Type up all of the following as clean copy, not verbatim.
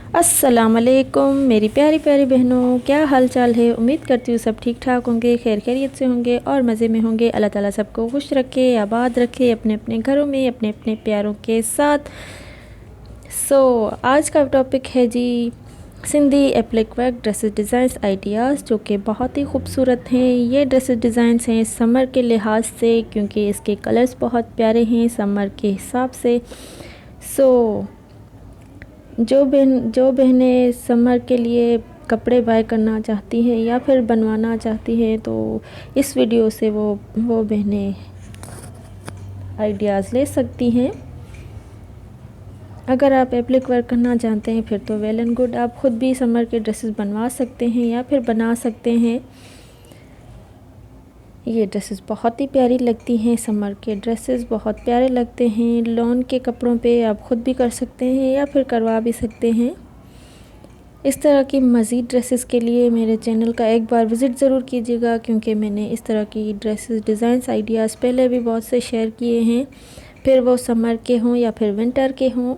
अस्सलाम वालेकुम मेरी प्यारी प्यारी बहनों, क्या हाल चाल है। उम्मीद करती हूँ सब ठीक ठाक होंगे, खैर खैरियत से होंगे और मज़े में होंगे। अल्लाह ताला सबको खुश रखे, आबाद रखे अपने अपने घरों में अपने अपने प्यारों के साथ। आज का टॉपिक है जी Sindhi applique work dresses designs ideas, जो कि बहुत ही खूबसूरत हैं। ये ड्रेसेस डिज़ाइंस हैं समर के लिहाज से, क्योंकि इसके कलर्स बहुत प्यारे हैं समर के हिसाब से। जो बहनें समर के लिए कपड़े बाय करना चाहती हैं या फिर बनवाना चाहती हैं, तो इस वीडियो से वो बहनें आइडियाज़ ले सकती हैं। अगर आप एप्लिक वर्क करना जानते हैं फिर तो वेल एंड गुड, आप ख़ुद भी समर के ड्रेसेस बनवा सकते हैं या फिर बना सकते हैं। ये ड्रेसेस बहुत ही प्यारी लगती हैं, समर के ड्रेसेस बहुत प्यारे लगते हैं। लॉन के कपड़ों पे आप ख़ुद भी कर सकते हैं या फिर करवा भी सकते हैं। इस तरह की मज़ीद ड्रेसेस के लिए मेरे चैनल का एक बार विज़िट ज़रूर कीजिएगा, क्योंकि मैंने इस तरह की ड्रेसेस डिज़ाइंस आइडियाज़ पहले भी बहुत से शेयर किए हैं, फिर वो समर के हों या फिर विंटर के हों,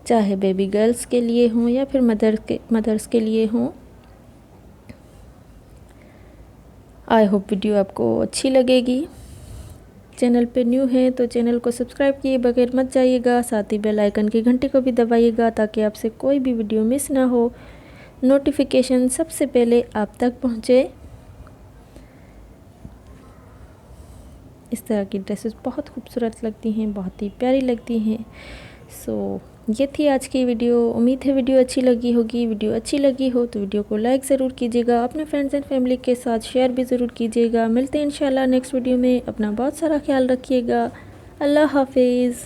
चाहे बेबी गर्ल्स के लिए हों या फिर मदर्स के लिए हों। आई होप वीडियो आपको अच्छी लगेगी। चैनल पे न्यू है तो चैनल को सब्सक्राइब किए बगैर मत जाइएगा, साथ ही बेल आइकन की घंटी को भी दबाइएगा, ताकि आपसे कोई भी वीडियो मिस ना हो, नोटिफिकेशन सबसे पहले आप तक पहुँचे। इस तरह की ड्रेसेस बहुत खूबसूरत लगती हैं, बहुत ही प्यारी लगती हैं। ये थी आज की वीडियो। उम्मीद है वीडियो अच्छी लगी होगी। वीडियो अच्छी लगी हो तो वीडियो को लाइक ज़रूर कीजिएगा, अपने फ्रेंड्स एंड फैमिली के साथ शेयर भी ज़रूर कीजिएगा। मिलते हैं इंशाल्लाह नेक्स्ट वीडियो में। अपना बहुत सारा ख्याल रखिएगा। अल्लाह हाफिज़।